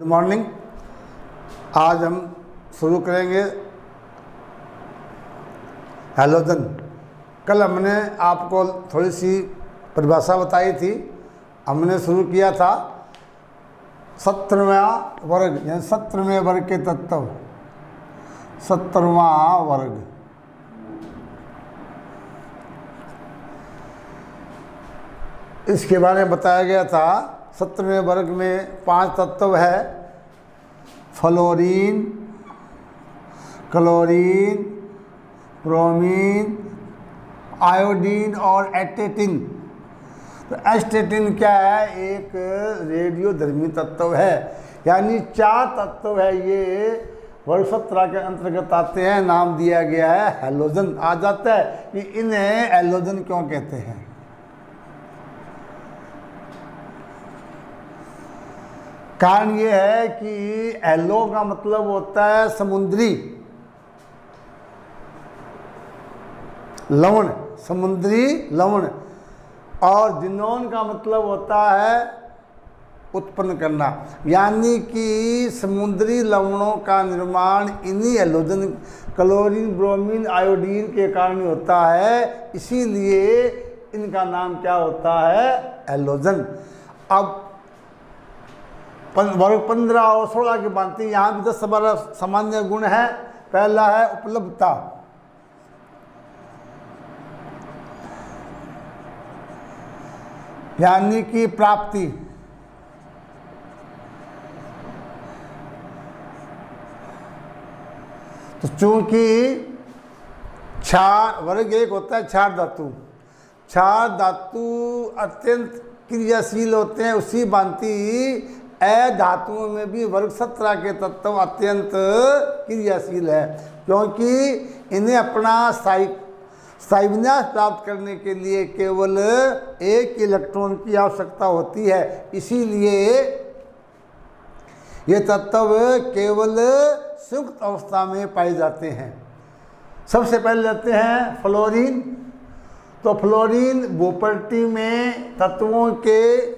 Good morning. आज हम शुरू करेंगे हैलोजन। कल हमने आपको थोड़ी सी परिभाषा बताई थी। हमने शुरू किया था 17वां वर्ग यानी 17वें वर्ग के तत्व। 17वां वर्ग इसके बारे में बताया गया था। 17वें वर्ग में 5 तत्व है: फ्लोरीन, क्लोरीन, ब्रोमीन, आयोडीन और एस्टेटिन। तो एस्टेटिन क्या है? एक रेडियोधर्मी तत्व है, यानी 4 तत्व है ये वर्ग 17 के अंतर्गत आते हैं। नाम दिया गया है हैलोजन। आ जाता है कि इन्हें हैलोजन क्यों कहते हैं। कारण ये है कि एलो का मतलब होता है समुद्री लवण, समुद्री लवण, और जिनोन का मतलब होता है उत्पन्न करना, यानी कि समुद्री लवणों का निर्माण इन्हीं हैलोजन क्लोरीन, ब्रोमीन, आयोडीन के कारण ही होता है। इसीलिए इनका नाम क्या होता है? हैलोजन। अब वर्ग 15 और 16 की बात थी। यहाँ भी 10-12 सामान्य गुण है। पहला है उपलब्धता। यानी कि प्राप्ति। तो चूंकि क्षार वर्ग 1 होता है क्षार धातु। क्षार धातु अत्यंत क्रियाशील होते हैं। उसी भांति धातुओं में भी वर्ग 17 के तत्व अत्यंत क्रियाशील है, क्योंकि इन्हें अपना स्थायी विन्यास प्राप्त करने के लिए केवल एक इलेक्ट्रॉन की आवश्यकता होती है। इसीलिए ये तत्व केवल संयुक्त अवस्था में पाए जाते हैं। सबसे पहले लेते हैं फ्लोरीन। तो फ्लोरीन भूपटल में तत्वों के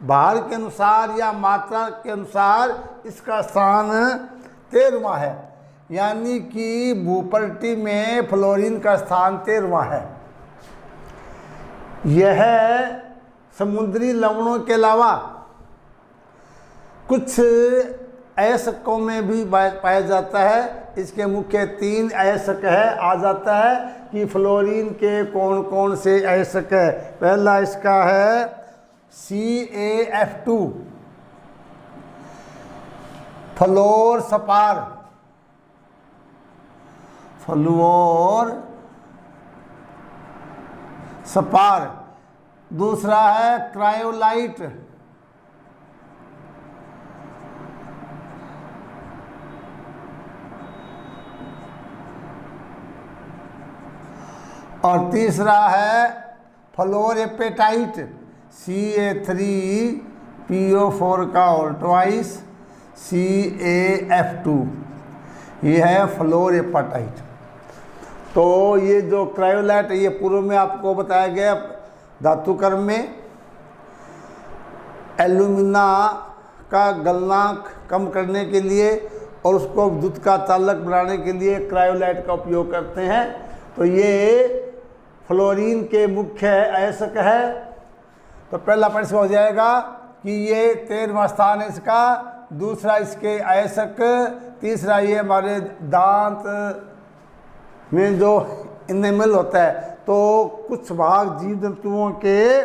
भार के अनुसार या मात्रा के अनुसार इसका स्थान 13वां है, यानी कि भूपटल में फ्लोरीन का स्थान 13वां है। यह समुद्री लवणों के अलावा कुछ अयस्कों में भी पाया जाता है। इसके मुख्य 3 अयस्क है। आ जाता है कि फ्लोरीन के कौन कौन से अयस्क है। पहला इसका है CaF2, फ्लोर सपार, फ्लोर सपार। दूसरा है क्रायोलाइट, और तीसरा है फ्लोरेपेटाइट, Ca3PO4 का होल ट्वाइस CaF2। ये है फ्लोरेपेटाइट। तो ये जो क्रायोलाइट है, ये पूर्व में आपको बताया गया धातु कर्म में एल्यूमिना का गलनांक कम करने के लिए और उसको विद्युत का चालक बनाने के लिए क्रायोलाइट का उपयोग करते हैं। तो ये फ्लोरीन के मुख्य अयस्क है। तो पहला प्रश्न हो जाएगा कि ये 13वां स्थान है इसका। दूसरा इसके अयस्क। तीसरा ये हमारे दांत में जो इनेमल होता है, तो कुछ भाग जीव जंतुओं के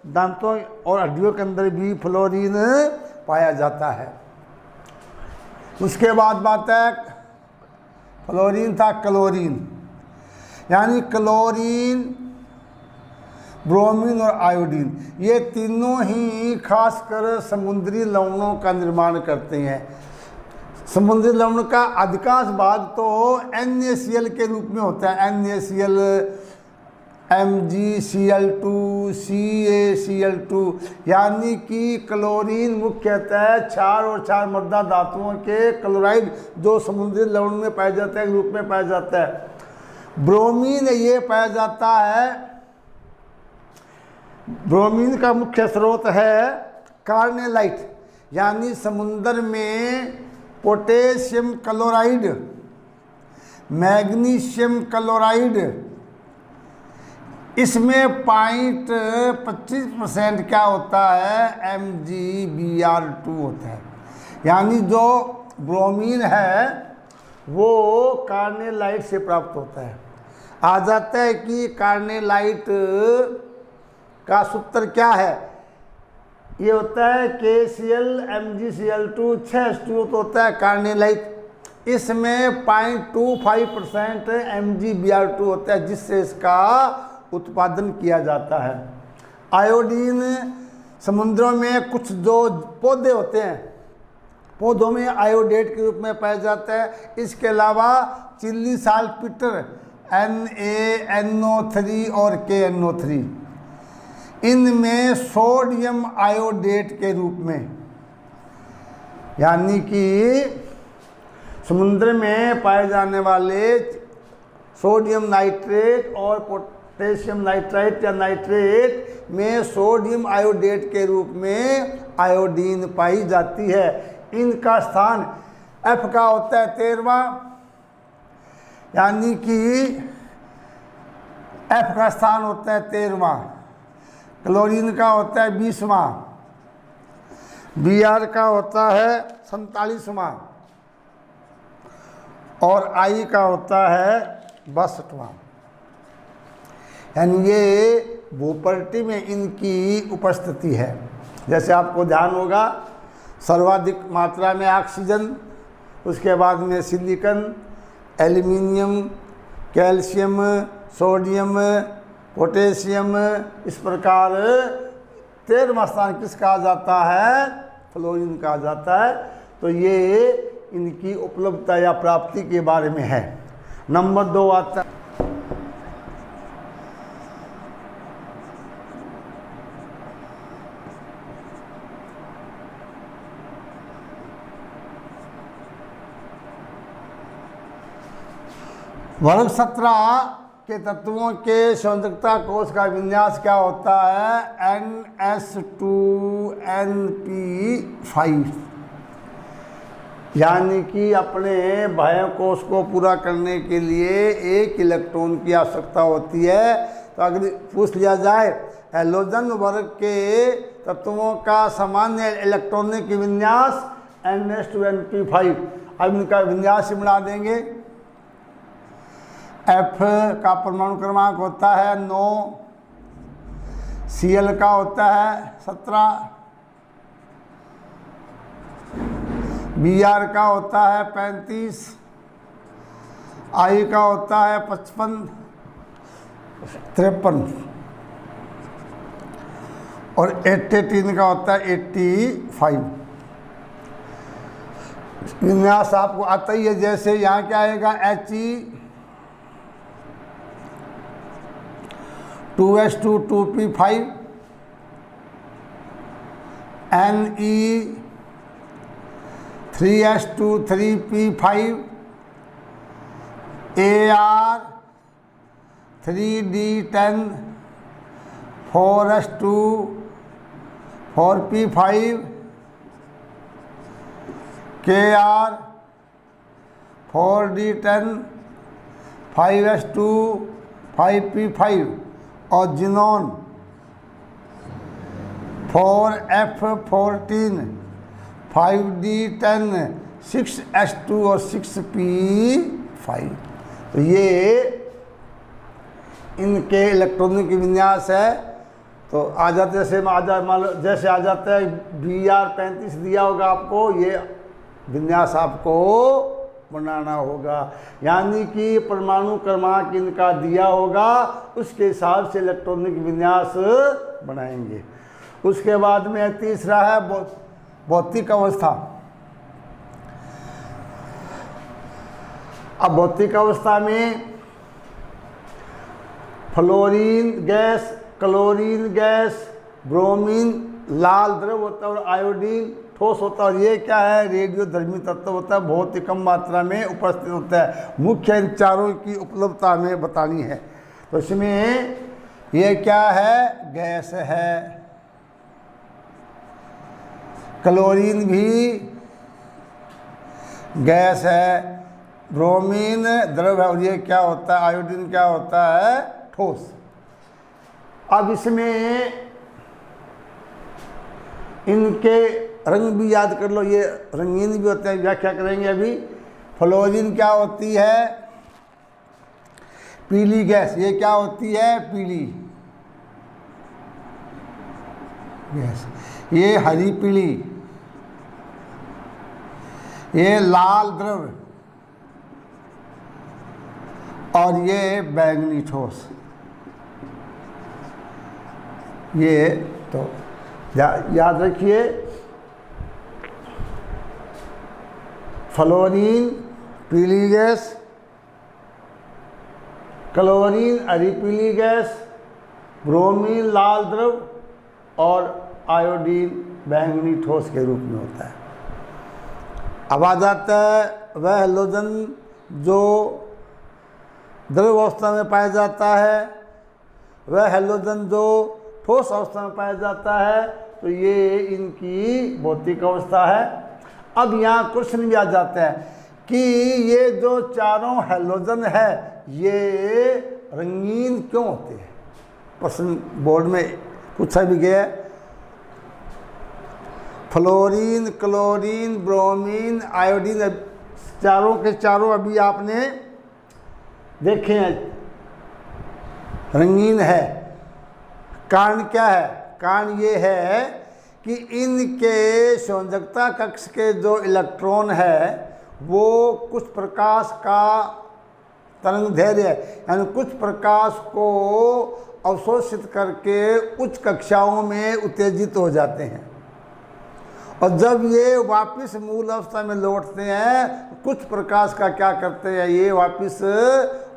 दांतों और हड्डियों के अंदर भी फ्लोरीन पाया जाता है। उसके बाद बात है फ्लोरीन था क्लोरीन, यानी क्लोरीन, ब्रोमीन और आयोडीन। ये तीनों ही खासकर समुद्री लवणों का निर्माण करते हैं। समुद्री लवण का अधिकांश भाग तो NaCl के रूप में होता है। NaCl, MgCl2, CaCl2, यानी कि क्लोरीन मुख्यतः क्षार और क्षार मृदा धातुओं के क्लोराइड जो समुद्री लवण में पाया जाता है रूप में पाया जाता है। ब्रोमीन ये पाया जाता है, ब्रोमीन का मुख्य स्रोत है कार्नेलाइट, यानी समुद्र में पोटेशियम क्लोराइड, मैग्नीशियम क्लोराइड, इसमें 0.25% क्या होता है, MgBr2 होता है। यानी जो ब्रोमीन है वो कार्नेलाइट से प्राप्त होता है। आ जाता है कि कार्नेलाइट का सूत्र क्या है, ये होता है KCl MgCl2 6H2 तो होता है कार्नेलाइट। इसमें 0.25% MgBr2 होता है जिससे इसका उत्पादन किया जाता है। आयोडीन समुद्रों में कुछ जो पौधे होते हैं, पौधों में आयोडेट के रूप में पाया जाता है। इसके अलावा चिल्ली साल्टपीटर NaNO3 और KNO3, इनमें सोडियम आयोडेट के रूप में, यानी कि समुद्र में पाए जाने वाले सोडियम नाइट्रेट और पोटेशियम नाइट्राइट या नाइट्रेट में सोडियम आयोडेट के रूप में आयोडीन पाई जाती है। इनका स्थान F का होता है 13वां, यानी कि F का स्थान होता है 13वां। क्लोरीन का होता है 20वां, Br का होता है 47वां और I का होता है 62वां। यानी ये भूपर्टी में इनकी उपस्थिति है। जैसे आपको ध्यान होगा, सर्वाधिक मात्रा में ऑक्सीजन, उसके बाद में silicon, aluminium, calcium, sodium, potassium, इस प्रकार 13वां स्थान किस कहा जाता है, फ्लोरीन कहा जाता है। तो ये इनकी उपलब्धता या प्राप्ति के बारे में है। नंबर 2 आता है वर्ग 17 के तत्वों के संयोजकता कोष का विन्यास क्या होता है, NS2Np5। यानी कि अपने बाह्य कोष को पूरा करने के लिए एक इलेक्ट्रॉन की आवश्यकता होती है। तो अगर पूछ लिया जाए हैलोजन वर्ग के तत्वों का सामान्य इलेक्ट्रॉनिक विन्यास NS2Np5, अब इनका विन्यास ही बना देंगे। F का परमाणु क्रमांक होता है 9, Cl का होता है 17, Br का होता है 35, I का होता है 55, 53 और 18 का होता है 85। विन्यास आपको आता ही है। जैसे यहाँ क्या आएगा, He 2s2 2p5, Ne 3s2 3p5, Ar 3d10 4s2 4p5, Kr 4d10 5s2 5p5 और जिनोन 4f14 5d10 6s2 और 6p5। तो ये इनके इलेक्ट्रॉनिक विन्यास है। तो आ जाते जैसे आ जाता है Br 35 दिया होगा आपको, ये विन्यास आपको बनाना होगा। यानी कि परमाणु क्रमांक इनका दिया होगा, उसके हिसाब से इलेक्ट्रॉनिक विन्यास बनाएंगे। उसके बाद में तीसरा है भौतिक अवस्था। अब भौतिक अवस्था में fluorine gas, chlorine gas, bromine लाल द्रव होता है और आयोडीन ठोस होता है। और ये क्या है, रेडियोधर्मी तत्व होता है, बहुत ही कम मात्रा में उपस्थित होता है। मुख्य इन चारों की उपलब्धता हमें बतानी है। तो इसमें ये क्या है, गैस है। क्लोरीन भी गैस है, ब्रोमीन द्रव है, और ये क्या होता है, आयोडीन क्या होता है, ठोस। अब इसमें इनके रंग भी याद कर लो, ये रंगीन भी होते हैं, व्याख्या करेंगे अभी। फ्लोरीन क्या होती है, पीली गैस, ये क्या होती है, पीली गैस। ये हरी पीली, ये लाल द्रव, और ये बैंगनी ठोस। ये तो याद रखिए, फ्लोरीन पीली गैस, क्लोरीन हरी पीली गैस, ब्रोमीन लाल द्रव, और आयोडीन बैंगनी ठोस के रूप में होता है। अब आ जाता है वह हैलोजन जो द्रव अवस्था में पाया जाता है, वह हैलोजन जो ठोस अवस्था में पाया जाता है। तो ये इनकी भौतिक अवस्था है। अब यहाँ क्वेश्चन भी आ जाता है कि ये जो चारों हैलोजन है ये रंगीन क्यों होते हैं। प्रश्न बोर्ड में पूछा भी गया है। फ्लोरीन, क्लोरीन, ब्रोमीन, आयोडीन, चारों के चारों अभी आपने देखे हैं, रंगीन है। कारण क्या है, कारण ये है कि इनके संयोजकता कक्ष के जो इलेक्ट्रॉन है वो कुछ प्रकाश का तरंग धैर्य यानी कुछ प्रकाश को अवशोषित करके उच्च कक्षाओं में उत्तेजित हो जाते हैं, और जब ये वापस मूल अवस्था में लौटते हैं कुछ प्रकाश का क्या करते हैं, ये वापस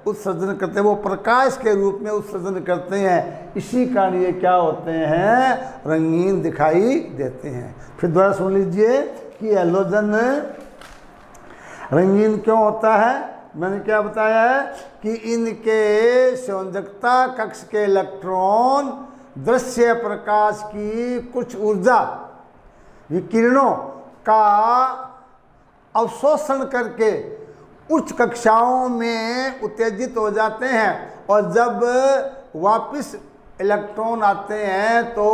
उत्सर्जन करते हैं, वो प्रकाश के रूप में उत्सर्जन करते हैं। इसी कारण ये क्या होते हैं, रंगीन दिखाई देते हैं। फिर दोबारा सुन लीजिए कि हैलोजन रंगीन क्यों होता है। मैंने क्या बताया है कि इनके संयोजकता कक्ष के इलेक्ट्रॉन दृश्य प्रकाश की कुछ ऊर्जा विकिरणों का अवशोषण करके उच्च कक्षाओं में उत्तेजित हो जाते हैं, और जब वापस इलेक्ट्रॉन आते हैं तो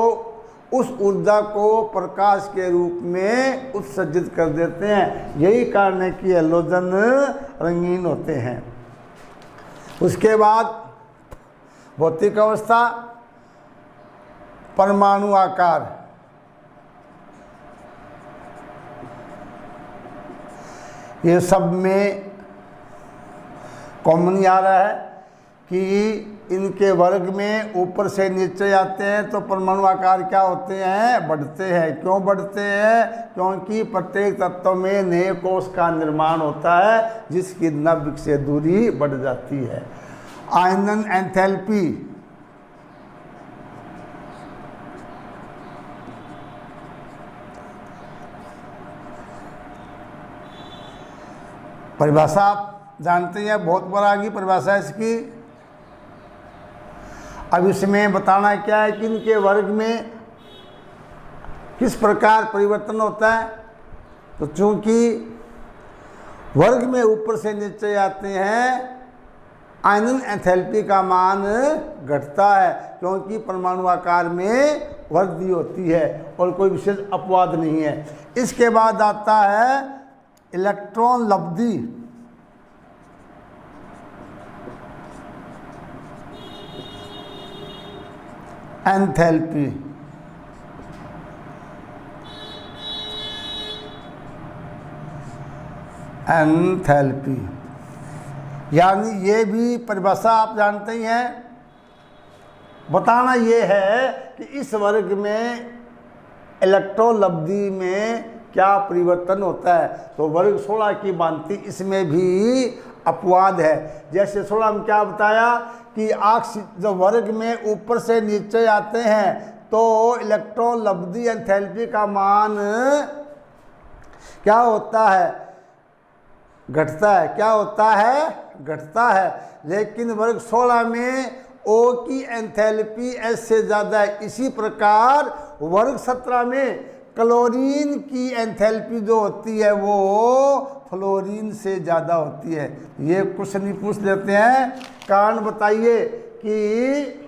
उस ऊर्जा को प्रकाश के रूप में उत्सर्जित कर देते हैं। यही कारण है कि हैलोजन रंगीन होते हैं। उसके बाद भौतिक अवस्था, परमाणु आकार। ये सब में कॉमन आ रहा है कि इनके वर्ग में ऊपर से नीचे आते हैं तो परमाणु आकार क्या होते हैं, बढ़ते हैं। क्यों बढ़ते हैं, क्योंकि प्रत्येक तत्व में नए कोश का निर्माण होता है जिसकी नभ से दूरी बढ़ जाती है। आयनन एंथैल्पी, परिभाषा आप जानते हैं, बहुत बड़ा की परिभाषा इसकी। अब इसमें बताना क्या है कि इनके वर्ग में किस प्रकार परिवर्तन होता है। तो चूंकि वर्ग में ऊपर से नीचे आते हैं आयनन एंथैल्पी का मान घटता है, क्योंकि परमाणु आकार में वृद्धि होती है और कोई विशेष अपवाद नहीं है। इसके बाद आता है इलेक्ट्रॉन लब्धि। एंथैल्पी, एंथैल्पी यानी ये भी परिभाषा आप जानते ही हैं। बताना ये है कि इस वर्ग में इलेक्ट्रॉन लब्धि में क्या परिवर्तन होता है। तो वर्ग 16 की भांति इसमें भी अपवाद है। जैसे 16 में क्या बताया कि जब वर्ग में ऊपर से नीचे आते हैं तो इलेक्ट्रॉन लब्धि एंथैल्पी का मान क्या होता है, घटता है। क्या होता है, घटता है। लेकिन वर्ग 16 में O की एंथैल्पी S से ज़्यादा है। इसी प्रकार वर्ग 17 में क्लोरीन की एंथैल्पी जो होती है वो फ्लोरीन से ज़्यादा होती है। ये क्वेश्चन ही पूछ लेते हैं, कारण बताइए कि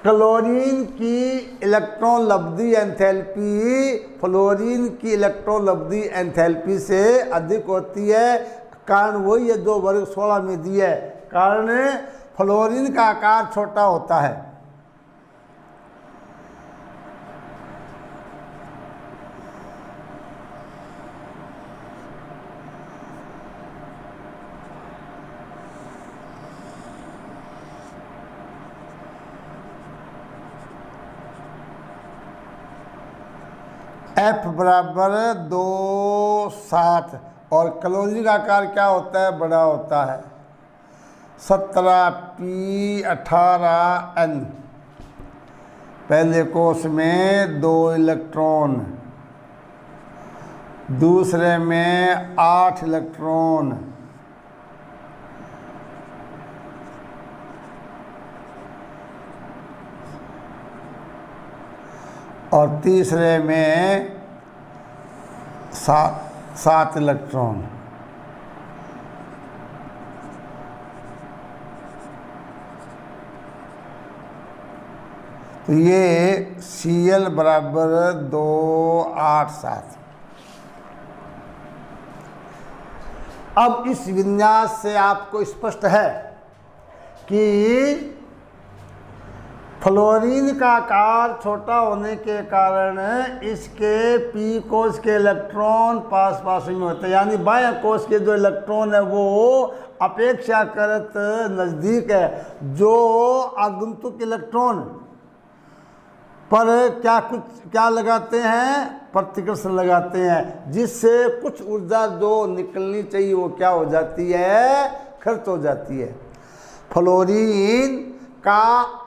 क्लोरीन की इलेक्ट्रॉन लब्धी एंथैल्पी फ्लोरीन की इलेक्ट्रॉन लब्धी एंथैल्पी से अधिक होती है। कारण वही है जो वर्ग 16 में दिया है। कारण फ्लोरीन का आकार छोटा होता है। F बराबर 260 और क्लोरीन का आकार क्या होता है? बड़ा होता है। 17p18n। पहले कोष में 2 इलेक्ट्रॉन, दूसरे में 8 इलेक्ट्रॉन, और तीसरे में 7 इलेक्ट्रॉन। तो ये Cl बराबर 287। अब इस विन्यास से आपको स्पष्ट है कि फ्लोरीन का आकार छोटा होने के कारण इसके पी कोष के इलेक्ट्रॉन पास पास में होते हैं, यानी बाह्य कोष के जो इलेक्ट्रॉन है वो अपेक्षाकृत नज़दीक है। जो आगंतुक इलेक्ट्रॉन पर क्या लगाते हैं? प्रतिकर्षण लगाते हैं, जिससे कुछ ऊर्जा जो निकलनी चाहिए वो क्या हो जाती है? खर्च हो जाती है। फ्लोरीन का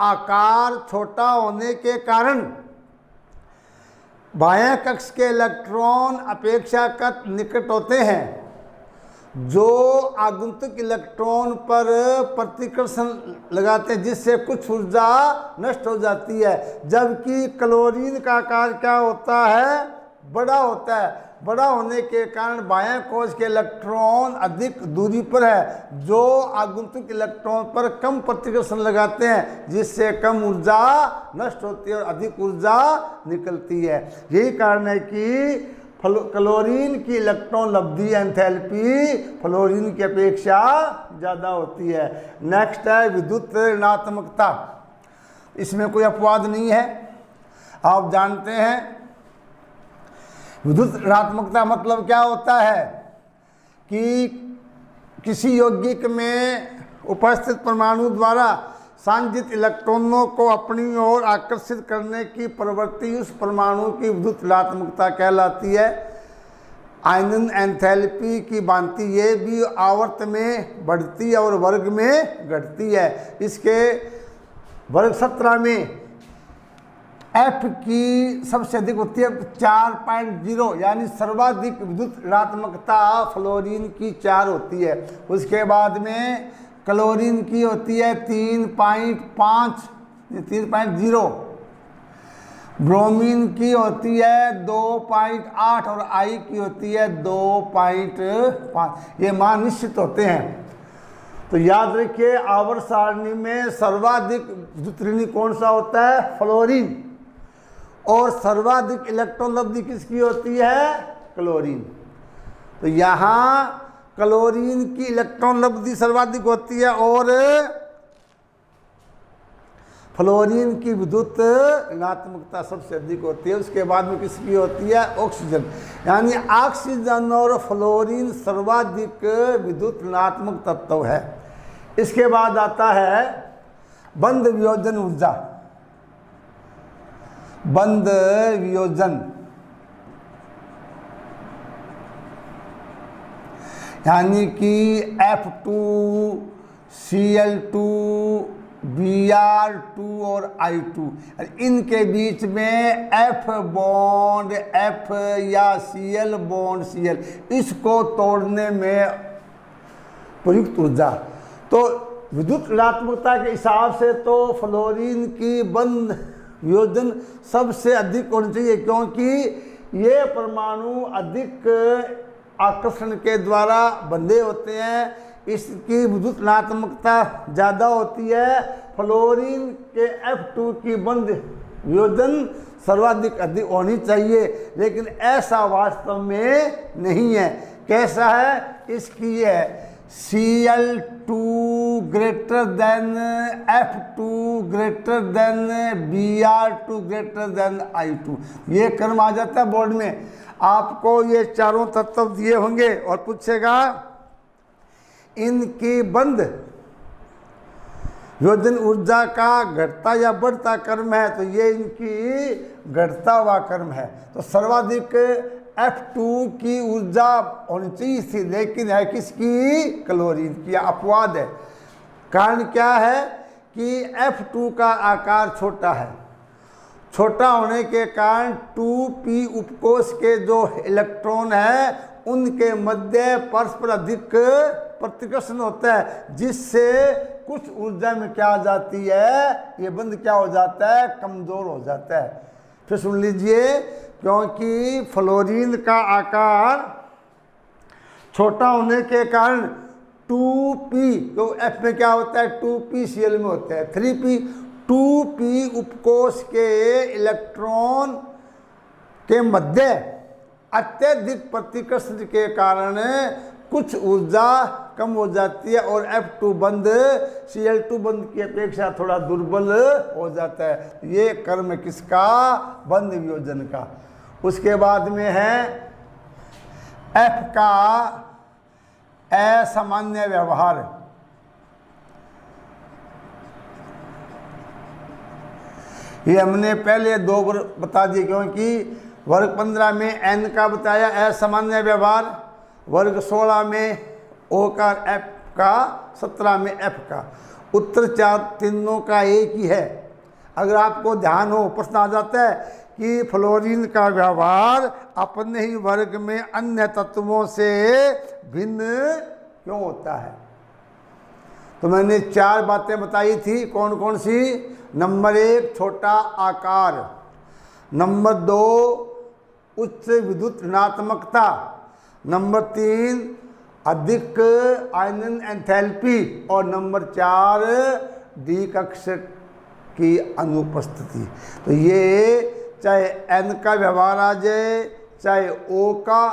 आकार छोटा होने के कारण बाह्य कक्ष के इलेक्ट्रॉन अपेक्षाकृत निकट होते हैं, जो आगंतुक इलेक्ट्रॉन पर प्रतिकर्षण लगाते हैं, जिससे कुछ ऊर्जा नष्ट हो जाती है। जबकि क्लोरीन का आकार क्या होता है? बड़ा होता है। बड़ा होने के कारण बाह्य कोश के इलेक्ट्रॉन अधिक दूरी पर है, जो आगंतुक इलेक्ट्रॉन पर कम प्रतिकर्षण लगाते हैं, जिससे कम ऊर्जा नष्ट होती है और अधिक ऊर्जा निकलती है। यही कारण है कि क्लोरीन की इलेक्ट्रॉन लब्धी एंथैल्पी फ्लोरीन की अपेक्षा ज़्यादा होती है। नेक्स्ट है विद्युत ऋणात्मकता। इसमें कोई अपवाद नहीं है, आप जानते हैं। विद्युत ऋणात्मकता मतलब क्या होता है कि किसी यौगिक में उपस्थित परमाणु द्वारा संचित इलेक्ट्रॉनों को अपनी ओर आकर्षित करने की प्रवृत्ति उस परमाणु की विद्युत ऋणात्मकता कहलाती है। आयनन एंथैल्पी की भांति ये भी आवर्त में बढ़ती है और वर्ग में घटती है। इसके वर्ग 17 में F की सबसे अधिक होती है 4.0, यानी सर्वाधिक विद्युत ऋणात्मकता फ्लोरीन की 4 होती है। उसके बाद में क्लोरीन की होती है 3.0, ब्रोमीन की होती है 2.8 और आई की होती है 2.5। ये मान निश्चित होते हैं। तो याद रखिए, आवर्त सारणी में सर्वाधिक विद्युत ऋणी कौन सा होता है? फ्लोरीन। और सर्वाधिक इलेक्ट्रॉन लब्धी किसकी होती है? क्लोरीन। तो यहाँ क्लोरीन की इलेक्ट्रॉन लब्धी सर्वाधिक होती है और फ्लोरीन की विद्युत ऋणात्मकता सबसे अधिक होती है। उसके बाद में किसकी होती है? ऑक्सीजन। यानी ऑक्सीजन और फ्लोरीन सर्वाधिक विद्युत ऋणात्मक तत्व है। इसके बाद आता है बंध वियोजन ऊर्जा। बंध वियोजन यानी कि F2Cl2 Br2 और I2, इनके बीच में F बॉन्ड F या Cl बॉन्ड Cl, इसको तोड़ने में प्रयुक्त ऊर्जा। तो विद्युत ऋणात्मकता के हिसाब से तो फ्लोरीन की बंध वियोजन सबसे अधिक होनी चाहिए, क्योंकि ये परमाणु अधिक आकर्षण के द्वारा बंधे होते हैं, इसकी विद्युत ऋणात्मकता ज़्यादा होती है। फ्लोरीन के F2 की बंध वियोजन सर्वाधिक अधिक होनी चाहिए, लेकिन ऐसा वास्तव में नहीं है। कैसा है? इसकी है Cl2 greater than F2 greater than Br2 greater than I2। ये क्रम आ जाता है बोर्ड में। आपको ये चारों तत्व दिए होंगे और पूछेगा इनकी बंध वियोजन ऊर्जा का घटता या बढ़ता क्रम है, तो ये इनकी घटता हुआ क्रम है। तो सर्वाधिक F2 की ऊर्जा होनी चाहिए थी, लेकिन है किसकी? क्लोरीन की। अपवाद है। कारण क्या है कि F2 का आकार छोटा है। छोटा होने के कारण 2p उपकोष के जो इलेक्ट्रॉन है उनके मध्य परस्पर अधिक प्रतिकर्षण होता है, जिससे कुछ ऊर्जा में क्या आ जाती है? ये बंध क्या हो जाता है? कमजोर हो जाता है। फिर सुन लीजिए, क्योंकि फ्लोरीन का आकार छोटा होने के कारण 2p, तो F में क्या होता है? 2pCl में होता है 3p। 2p उपकोष के इलेक्ट्रॉन के मध्य अत्यधिक प्रतिकर्षण के कारण कुछ ऊर्जा कम हो जाती है और F2 बंध Cl2 बंध की अपेक्षा थोड़ा दुर्बल हो जाता है। ये क्रम किसका? बंध वियोजन का। उसके बाद में है F का असामान्य व्यवहार। ये हमने पहले दो बता दिए, क्योंकि वर्ग 15 में N का बताया असामान्य व्यवहार, वर्ग 16 में O का, F का, 17 में F का। उत्तर चार तीनों का एक ही है। अगर आपको ध्यान हो, प्रश्न आ जाता है कि फ्लोरीन का व्यवहार अपने ही वर्ग में अन्य तत्वों से भिन्न क्यों होता है? तो मैंने चार बातें बताई थी। कौन कौन सी? नंबर 1 छोटा आकार, नंबर 2 उच्च विद्युत ऋणात्मकता, नंबर 3 अधिक आयनन एंथैल्पी, और नंबर 4 डी कक्ष की अनुपस्थिति। तो ये चाहे N का व्यवहार आ जाए, चाहे O का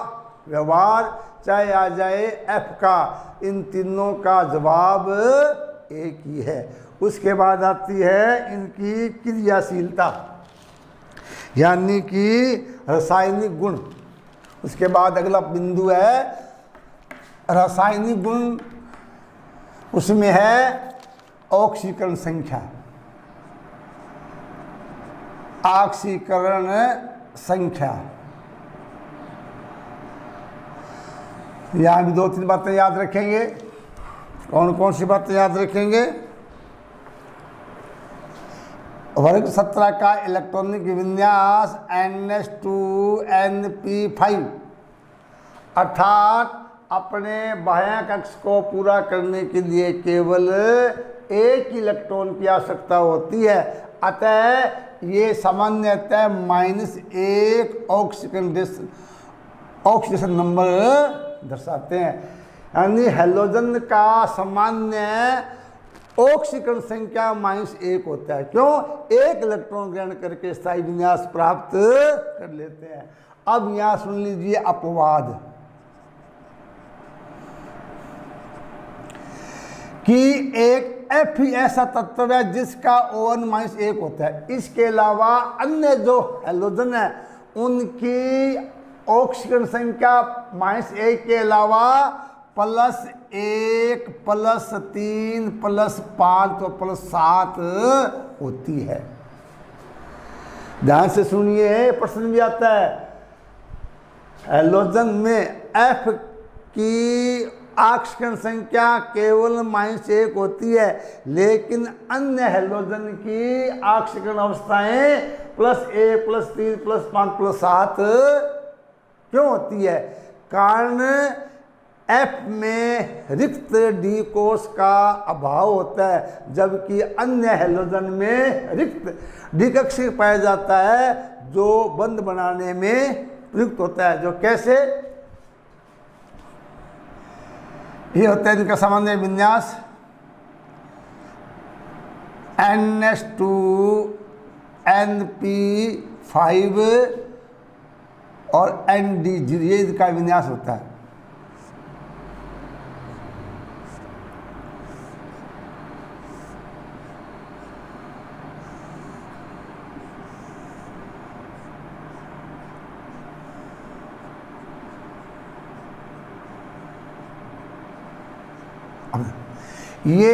व्यवहार, चाहे आ जाए F का, इन तीनों का जवाब एक ही है। उसके बाद आती है इनकी क्रियाशीलता, यानी कि रासायनिक गुण। उसके बाद अगला बिंदु है रासायनिक गुण। उसमें है ऑक्सीकरण संख्या, ऑक्सीकरण संख्या। यहाँ भी 2-3 बातें याद रखेंगे। कौन कौन सी बातें याद रखेंगे? वर्ग 17 का इलेक्ट्रॉनिक विन्यास NH2NP5, अर्थात अपने बाह्य कक्ष को पूरा करने के लिए केवल एक इलेक्ट्रॉन की आवश्यकता होती है। अतः ये सामान्यतः -1 ऑक्सीडेशन नंबर दर्शाते हैं। यानी हेलोजन का सामान्य ऑक्सीकरण संख्या -1 होता है। क्यों? एक इलेक्ट्रॉन ग्रहण करके स्थायी विन्यास प्राप्त कर लेते हैं। अब यहां सुन लीजिए अपवाद कि एक F ही ऐसा तत्व है जिसका O1 -1 होता है। इसके अलावा अन्य जो हेलोजन है उनकी ऑक्सीकरण संख्या -1 के अलावा +1 +3 +5 तो +7 होती है। ध्यान से सुनिए, प्रश्न भी आता है। हेलोजन में F की ऑक्सीकरण संख्या केवल -1 होती है, लेकिन अन्य हेलोजन की ऑक्सीकरण अवस्थाएं +1 +3 +5 +7 क्यों होती है? कारण F में रिक्त डी कोष का अभाव होता है, जबकि अन्य हैलोजन में रिक्त डी कक्षीय पाया जाता है जो बंध बनाने में प्रयुक्त होता है। जो कैसे, ये होता है इनका सामान्य विन्यास NH2 NP5 और ND0, ये इनका विन्यास होता है। ये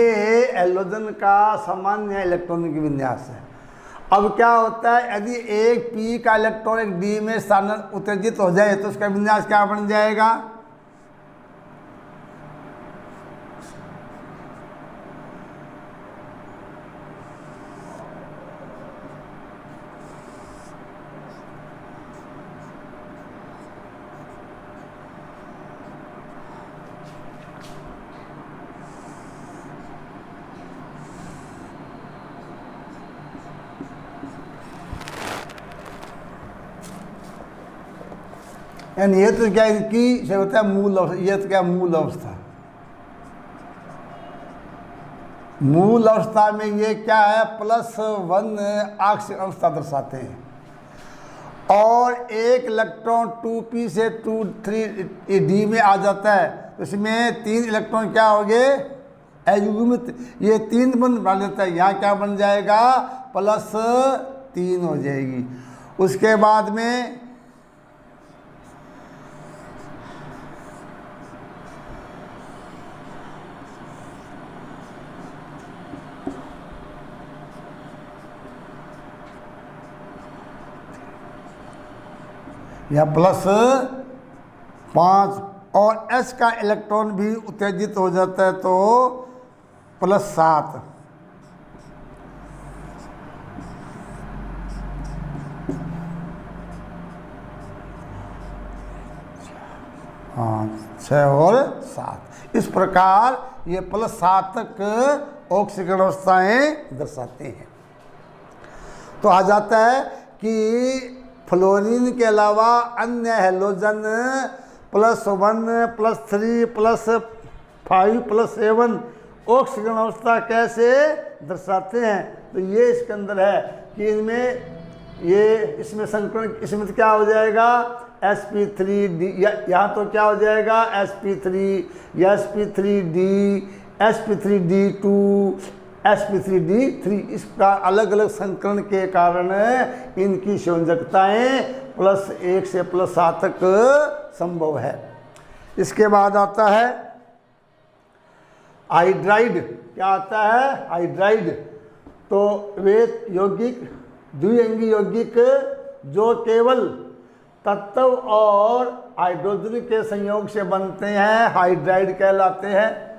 हैलोजन का सामान्य इलेक्ट्रॉनिक विन्यास है। अब क्या होता है, यदि एक पी का इलेक्ट्रॉन एक डी में स्थानांतरित उत्तेजित हो जाए तो उसका विन्यास क्या बन जाएगा, यानी ये तो क्या इनकी से होता है मूल अवस्था, ये तो क्या मूल अवस्था। मूल अवस्था में ये क्या है, +1 आक्सीय अवस्था दर्शाते हैं। और एक इलेक्ट्रॉन 2p से 2,3d में आ जाता है तो इसमें 3 इलेक्ट्रॉन क्या हो गए, अयुग्मित, ये 3 बन बना लेता है, यहाँ क्या बन जाएगा, +3 हो जाएगी। उसके बाद में या +5 और S का इलेक्ट्रॉन भी उत्तेजित हो जाता है तो +7। हाँ, 6 और 7, इस प्रकार ये +7 तक ऑक्सीकरण अवस्थाएं दर्शाते हैं। तो आ जाता है कि फ्लोरीन के अलावा अन्य हैलोजन +1 +3 +5 +7 ऑक्सीकरण अवस्था कैसे दर्शाते हैं। तो ये इसके अंदर है कि इनमें ये इसमें संकरण, इसमें तो क्या हो जाएगा, sp3d, यहाँ तो क्या हो जाएगा, sp3 या sp3d, sp3d2, sp3d3, इसका अलग अलग संकरण के कारण इनकी संयोजकताएं +1 से +7 तक संभव है। इसके बाद आता है हाइड्राइड। क्या आता है, हाइड्राइड। तो वे यौगिक, द्विअंगी यौगिक जो केवल तत्व और हाइड्रोजन के संयोग से बनते हैं हाइड्राइड कहलाते हैं।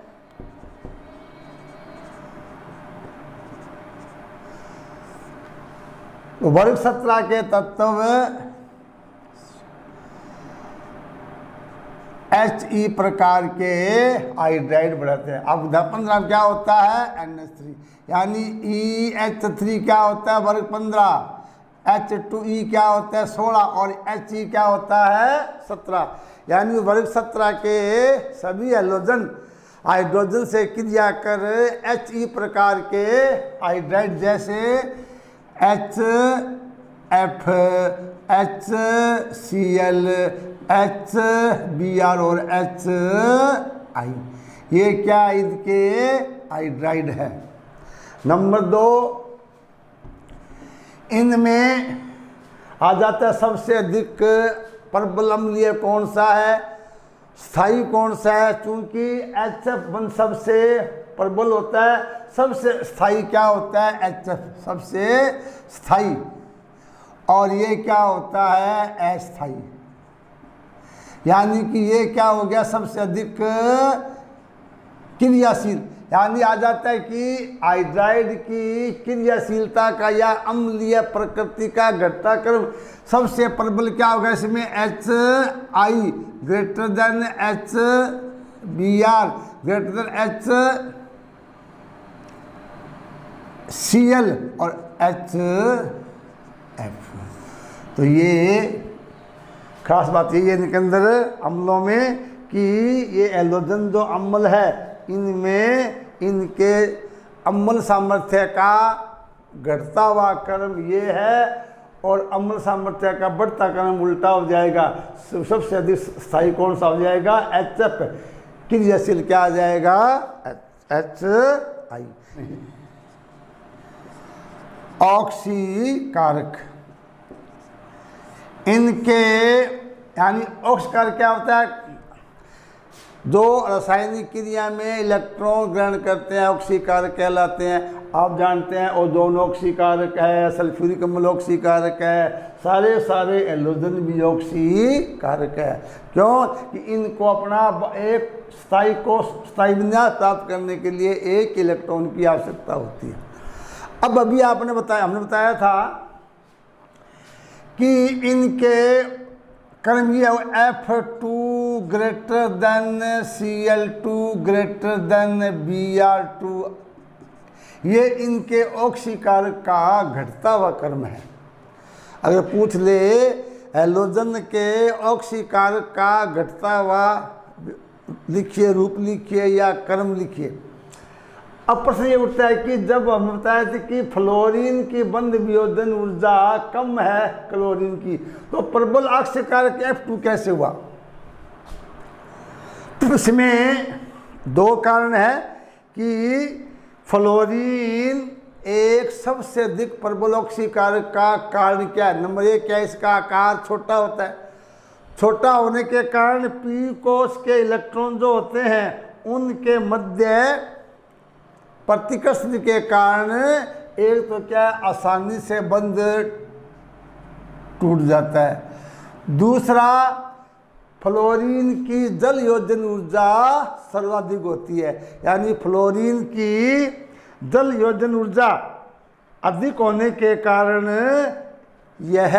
वर्ग 17 के तत्व He प्रकार के हाइड्राइड बढ़ाते हैं। अब 15 क्या होता है, NH3, यानी EH3 क्या होता है, वर्ग 15, H2E क्या होता है 16 और He क्या होता है 17। यानी वर्ग 17 के सभी हैलोजन हाइड्रोजन से क्रिया कर He प्रकार के हाइड्राइड जैसे HF, HCl, HBr और HI, ये क्या इनके हाइड्राइड है। नंबर 2, इनमें आ जाता है सबसे अधिक प्रबल अम्लीय कौन सा है, स्थायी कौन सा है। चूंकि HF सबसे प्रबल होता है, सबसे स्थायी क्या होता है, HF सबसे स्थायी, और ये क्या होता है अस्थायी। यानी कि ये क्या हो गया, सबसे अधिक क्रियाशील। यानी आ जाता है कि हाइड्राइड की क्रियाशीलता का या अम्लीय प्रकृति का घटनाक्रम सबसे प्रबल क्या होगा, इसमें HI greater than Br greater than HCl और HF। तो ये खास बात यही है इनके अंदर अम्लों में कि ये एलोजन जो अम्ल है इनमें इनके अम्ल सामर्थ्य का घटता हुआ क्रम ये है और अम्ल सामर्थ्य का बढ़ता क्रम उल्टा हो जाएगा। सबसे अधिक स्थायी कौन सा हो जाएगा? HF। क्रियाशील क्या आ जाएगा? HI। ऑक्सीकारक, इनके यानी ऑक्सीकारक क्या होता है? जो रासायनिक क्रिया में इलेक्ट्रॉन ग्रहण करते हैं ऑक्सीकारक कहलाते हैं। आप जानते हैं ओजोन ऑक्सीकारक है, सल्फ्यूरिक अम्ल ऑक्सीकारक है, सारे एलोजन भी ऑक्सीकारक है। क्यों कि इनको अपना एक स्थायी विन्यास प्राप्त करने के लिए एक इलेक्ट्रॉन की आवश्यकता होती है। अब अभी हमने बताया था कि इनके क्रम ये F2 greater than Cl2 greater than Br2, ये इनके ऑक्सीकारक का घटता हुआ क्रम है। अगर पूछ ले एलोजन के ऑक्सीकारक का घटता हुआ लिखिए, रूप लिखिए या क्रम लिखिए। अब प्रश्न ये उठता है कि जब हमने बताया था कि फ्लोरीन की बंध वियोजन ऊर्जा कम है क्लोरीन की, तो प्रबल ऑक्सीकारक F2 कैसे हुआ? तो इसमें दो कारण है कि फ्लोरीन एक सबसे अधिक प्रबल ऑक्सीकारक का कारण क्या है? नंबर एक क्या है? इसका आकार छोटा होता है। छोटा होने के कारण पी कोश के इलेक्ट्रॉन जो होते हैं उनके मध्य प्रतिकर्षण के कारण एक तो क्या आसानी से बंध टूट जाता है। दूसरा, फ्लोरीन की जल योजन ऊर्जा सर्वाधिक होती है, यानी फ्लोरीन की जल योजन ऊर्जा अधिक होने के कारण यह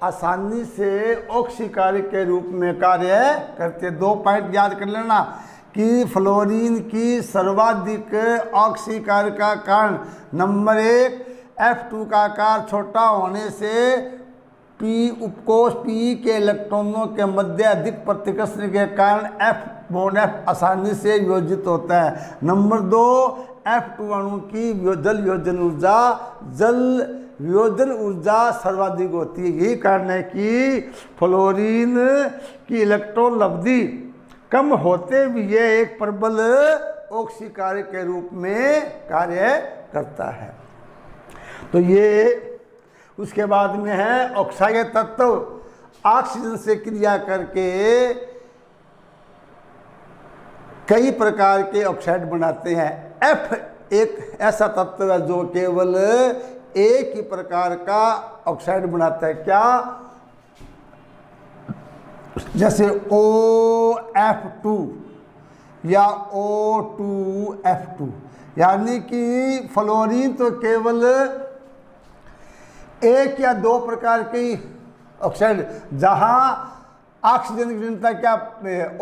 आसानी से ऑक्सीकारक के रूप में कार्य करते। दो पॉइंट याद कर लेना कि फ्लोरीन की सर्वाधिक ऑक्सीकारक का कारण नंबर एक F2 का आकार छोटा होने से पी उपकोष P के इलेक्ट्रॉनों के मध्य अधिक प्रतिकर्षण के कारण F आसानी से योजित होता है। नंबर दो, F2 अणु की जल वियोजन ऊर्जा सर्वाधिक होती है। यही कारण है कि फ्लोरीन की इलेक्ट्रॉन लब्धि कम होते भी ये एक प्रबल ऑक्सीकारक के रूप में कार्य करता है। तो ये उसके बाद में है ऑक्साइड तत्व ऑक्सीजन से क्रिया करके कई प्रकार के ऑक्साइड बनाते हैं। F एक ऐसा तत्व है जो केवल एक ही प्रकार का ऑक्साइड बनाता है। क्या? जैसे OF2 या O2F2, यानी कि फ्लोरीन तो केवल एक या दो प्रकार की ऑक्साइड, जहां ऑक्सीजन की ऋणता क्या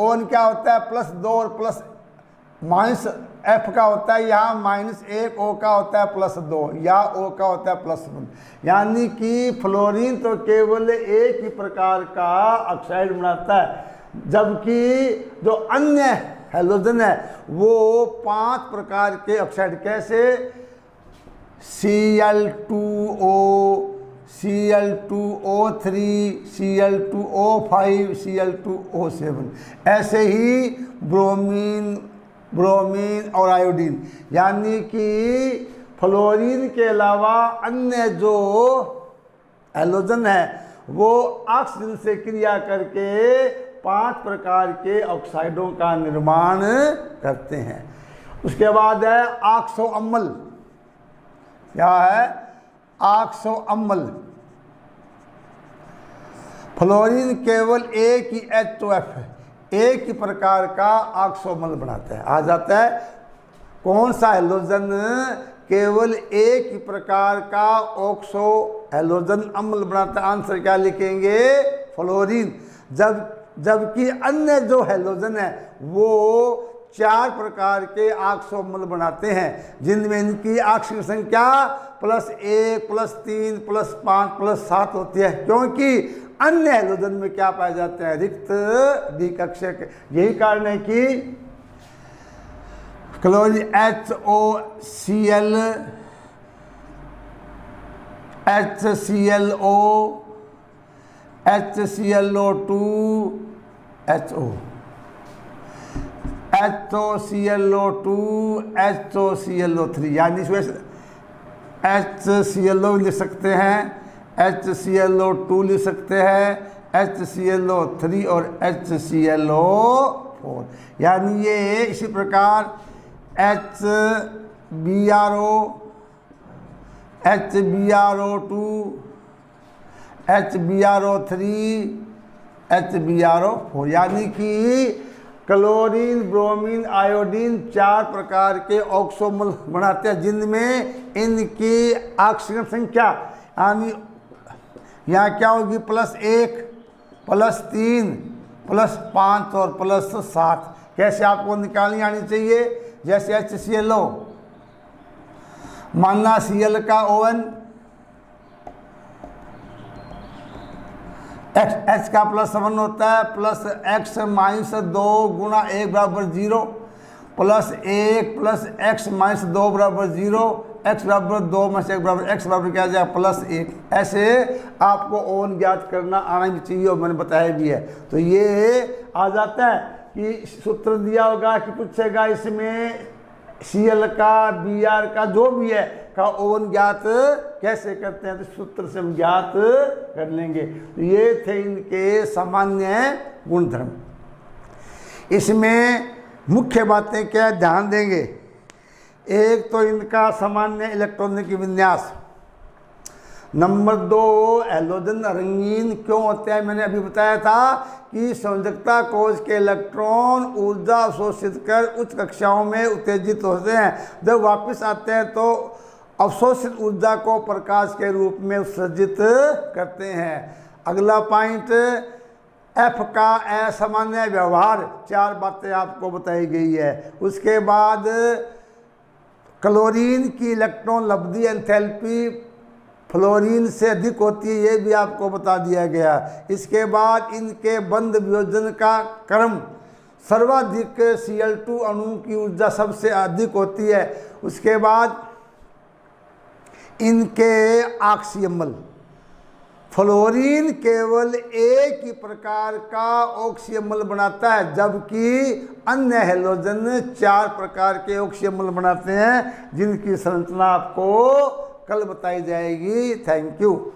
ओन क्या होता है +2 और प्लस माइनस F का होता है, यहाँ -1 O का होता है +2 या O का होता है +1, यानी कि फ्लोरीन तो केवल एक ही प्रकार का ऑक्साइड बनाता है, जबकि जो अन्य हैलोजन है वो 5 प्रकार के ऑक्साइड, कैसे? Cl2O, Cl2O3, Cl2O5, Cl2O7, ऐसे ही ब्रोमीन और आयोडीन, यानी कि फ्लोरीन के अलावा अन्य जो हैलोजन है वो ऑक्सीजन से क्रिया करके 5 प्रकार के ऑक्साइडों का निर्माण करते हैं। उसके बाद है ऑक्सो अम्ल। क्या है? ऑक्सो अम्ल। फ्लोरीन केवल एक ही H2F है, एक ही प्रकार का ऑक्सो अम्ल बनाता है। आ जाता है कौन सा हैलोजन केवल एक ही प्रकार का ऑक्सो हैलोजन अम्ल बनाता है? आंसर क्या लिखेंगे? फ्लोरीन। जब जबकि अन्य जो हैलोजन है वो 4 प्रकार के ऑक्सोमल बनाते हैं, जिनमें इनकी ऑक्सीजन संख्या +1 +3 +5 +7 होती है, क्योंकि अन्य हैलोजन में क्या पाए जाते हैं, रिक्त द्विकक्षक। यही कारण है कि chlorine HOCl HClO HClO2 HO HOClO2 HOClO3, यानी इसमें HClO लिख सकते हैं, HClO2 लिख सकते हैं, HClO3 और HClO4, यानी ये इसी प्रकार HBRO HBRO2 HBRO3 HBRO4, यानी कि क्लोरीन, ब्रोमीन, आयोडीन 4 प्रकार के ऑक्सोमल बनाते हैं, जिनमें इनकी ऑक्सीजन संख्या यानी यहाँ क्या होगी, +1 +3 +5 और +7। कैसे आपको निकालनी आनी चाहिए, जैसे HClO, मानना Cl का ON, H का +1 होता है, +x - 2 × 1 = 0, +1 +x - 2 = 0, x = 2 में से 1 = x = क्या जाएगा, +1। ऐसे आपको ओन ज्ञात करना आना भी चाहिए और मैंने बताया भी है। तो ये आ जाता है कि सूत्र दिया होगा कि पूछेगा इसमें Cl का, Br का, जो भी है का ओवन ज्ञात कैसे करते हैं, तो सूत्र से हम ज्ञात कर लेंगे। तो ये थे इनके सामान्य गुणधर्म। इसमें मुख्य बातें क्या ध्यान देंगे, एक तो इनका सामान्य इलेक्ट्रॉनिक विन्यास, नंबर 2 हैलोजन रंगीन क्यों होते हैं, मैंने अभी बताया था कि संयोजकता कोश के इलेक्ट्रॉन ऊर्जा अवशोषित कर उच्च कक्षाओं में उत्तेजित होते हैं, जब वापस आते हैं तो अवशोषित ऊर्जा को प्रकाश के रूप में उत्सर्जित करते हैं। अगला पॉइंट, F का असामान्य व्यवहार, 4 बातें आपको बताई गई है। उसके बाद क्लोरीन की इलेक्ट्रॉन लब्धि एंथैल्पी फ्लोरीन से अधिक होती है, ये भी आपको बता दिया गया। इसके बाद इनके बंध वियोजन का क्रम, सर्वाधिक Cl2 अणु की ऊर्जा सबसे अधिक होती है। उसके बाद इनके ऑक्सीयमल, फ्लोरीन केवल एक ही प्रकार का ऑक्सीयमल बनाता है, जबकि अन्य हैलोजन 4 प्रकार के ऑक्सीयमल बनाते हैं, जिनकी संरचना आपको कल बताई जाएगी। Thank you.